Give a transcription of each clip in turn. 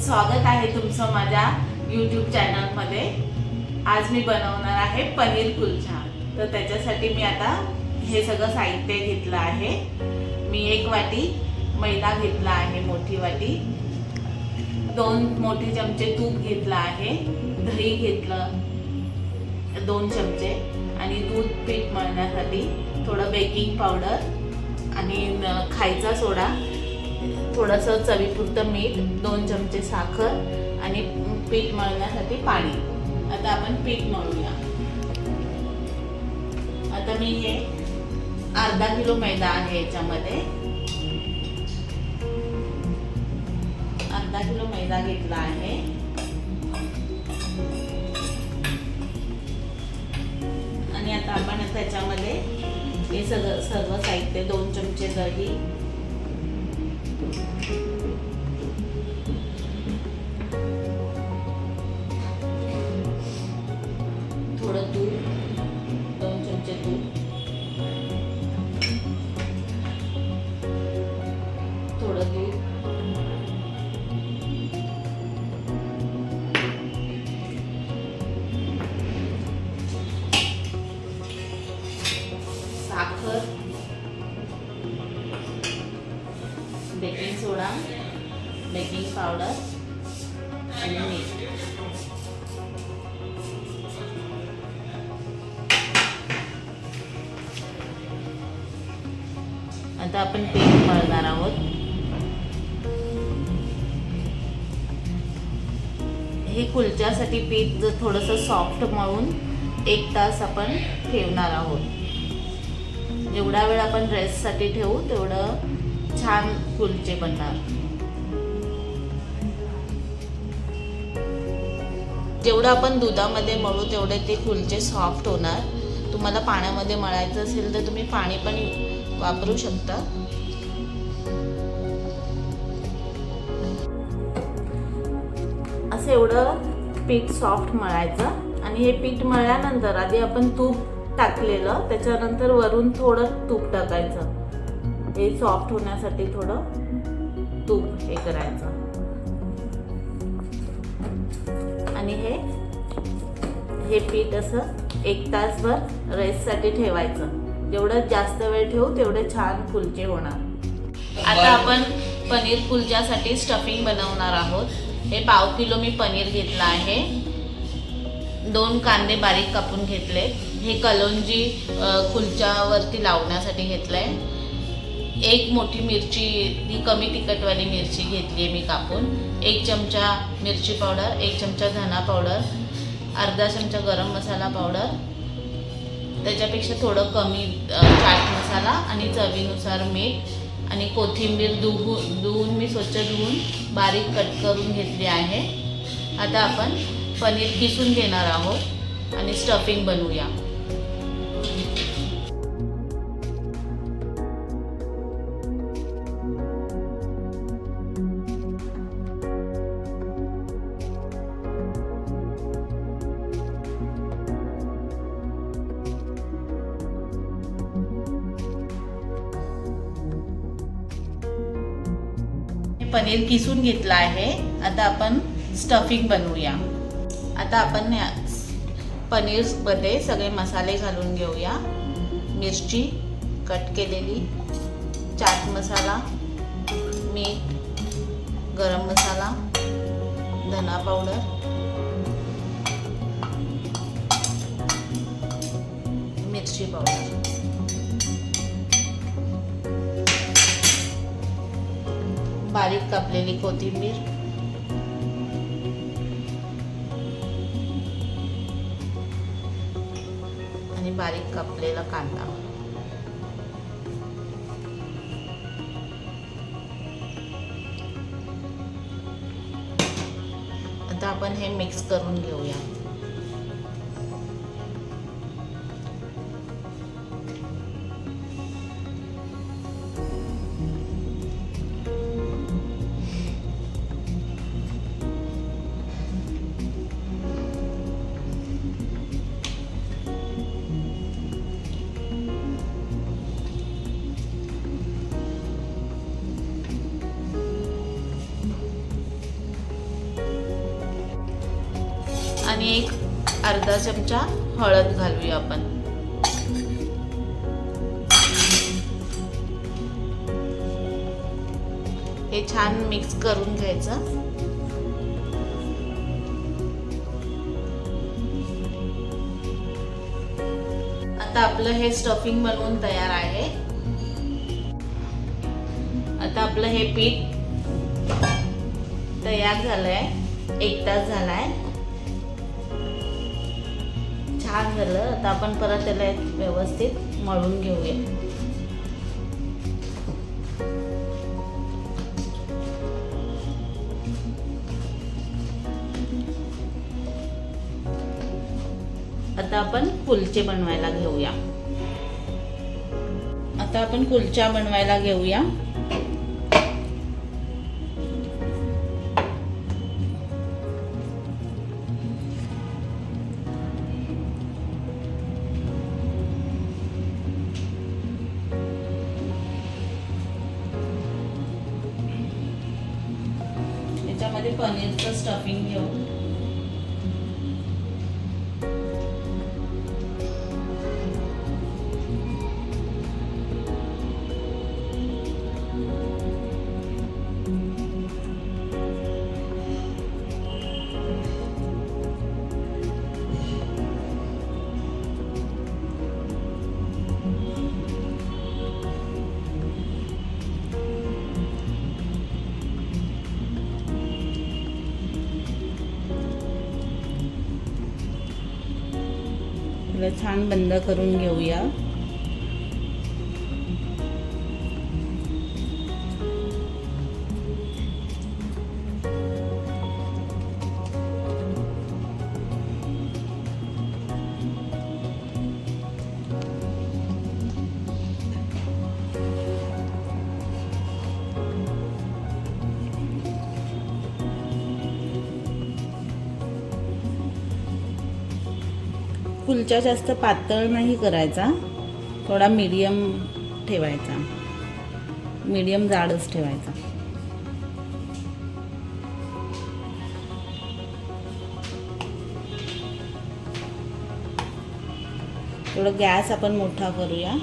स्वागत आहे तुमचं माझ्या YouTube चॅनलमध्ये। आज मी बनवणार आहे पनीर कुलचा। तर त्याच्यासाठी मी आता हे सगळं साहित्य घेतलं आहे। मी 1 वाटी मैदा घेतला आहे, मोठी वाटी, 2 मोठे चमचे तूप घेतला आहे, दही घेतलं 2 चमचे आणि दूध पीठ मळण्यासाठी थोडं बेकिंग पावडर आणि खायचा सोडा, थोडंसं चवीपुरतं मीठ, 2 चमचे साखर आणि पीठ मळण्यासाठी पाणी। आता आपण पीठ मळूया। आता मी हे अर्धा किलो मैदा आहे, याच्यामध्ये अर्धा किलो मैदा घेतला आहे आणि आता आपण त्याच्यामध्ये हे सर्व साहित्य, 2 चमचे दही, थोडं दूध, 2 चमचे दूध, थोडं दूध, साखर, बेकिंग सोडा, बेकिंग पावडर आणि मीठ। आता आपण पीठ मळणार आहोत। हे कुलच्यासाठी पीठ जर थोडंसं सॉफ्ट मळून 1 तास आपण ठेवणार आहोत। जेवढा वेळ आपण रेस्टसाठी ठेवू तेवढं छान कुलचे बनणार। जेवढं आपण दुधामध्ये मळू तेवढे ते कुलचे सॉफ्ट होणार। तुम्हाला पाण्यामध्ये मळायचं असेल तर तुम्ही पाणी पण वापरू शकता। असं एवढं पीठ सॉफ्ट मळायचं आणि हे पीठ मळल्यानंतर आधी आपण तूप टाकलेलं, त्याच्यानंतर वरून थोडं तूप टाकायचं। हे सॉफ्ट होण्यासाठी थोडं तूप हे करायचं आणि हे पीठ असं 1 तासभर रेस्टसाठी ठेवायचं। जेवढं जास्त वेळ ठेवू तेवढे छान कुलचे होणार। आता आपण पनीर कुलच्यासाठी स्टफिंग बनवणार आहोत। हे पाव किलो मी पनीर घेतला आहे, 2 कांदे बारीक कापून घेतले, हे कलोंजी कुलच्यावरती लावण्यासाठी घेतलंय, 1 मोठी मिरची, ही कमी तिखटवाली मिरची घेतली आहे मी कापून, 1 चमचा मिरची पावडर, 1 चमचा धना पावडर, अर्धा चमचा गरम मसाला पावडर, त्याच्यापेक्षा थोडं कमी चाट मसाला आणि चवीनुसार मीठ आणि कोथिंबीर धुवून मी स्वच्छ धुवून बारीक कट करून घेतली आहे। आता आपण पनीर किसून घेणार आहोत आणि स्टफिंग बनवूया। पनीर किसून घेतला आहे। आता आपण स्टफिंग बनवूया। आता आपण पनीरमध्ये सगळे मसाले घालून घेऊया। मिरची कट केलेली, चाट मसाला, मीठ, गरम मसाला, धना पावडर, मिरची पावडर, बारीक कापलेली कोथिंबीर, आणि बारीक कापलेला कांदा। आता आपण हे मिक्स करून घेऊया। आणि एक अर्धा चमचा हळद घालूया आपण. हे छान मिक्स करून घ्यायचं. आता आपलं हे स्टफिंग बनवून तयार आहे. आता आपलं हे पीठ तयार झालंय. 1 तास झालाय. छान झालं. आता आपण परत त्याला व्यवस्थित मळून घेऊया. आता आपण कुलचे बनवायला घेऊया. आता आपण कुलचा बनवायला घेऊया. याच्यामध्ये पनीरचं स्टफिंग घेऊ. छान बंद करून घेऊया. कुलचा जास्त पातळ नाही करायचा, थोडा मीडियम ठेवायचा, मीडियम जाडच ठेवायचा. थोडा गॅस आपण मोठा करूया.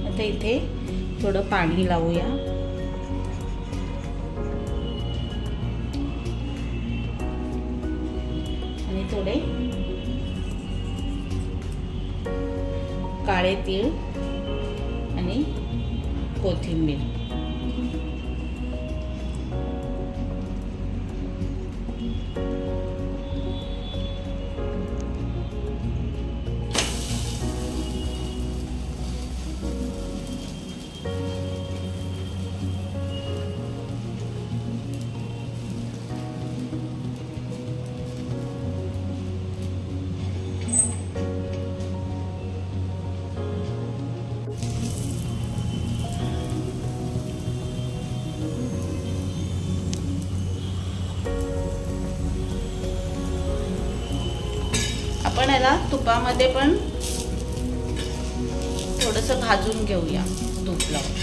आता इथे थोडं पाणी लावूया. आणि थोडे काळे तीळ आणि कोथिंबीर. आपण याला तुपामध्ये पण थोडंसं भाजून घेऊया तूप लावून.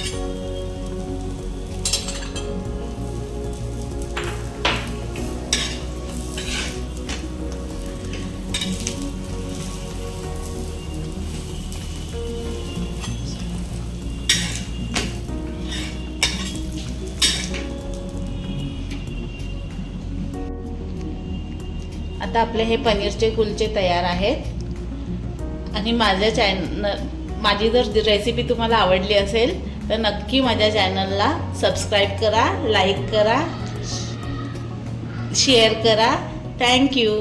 आता आपले हे पनीरचे कुलचे तयार आहेत. आणि माझी जर रेसिपी तुम्हाला आवडली असेल तर नक्की माझ्या चॅनलला सबस्क्राईब करा, लाईक करा, शेअर करा. थँक्यू.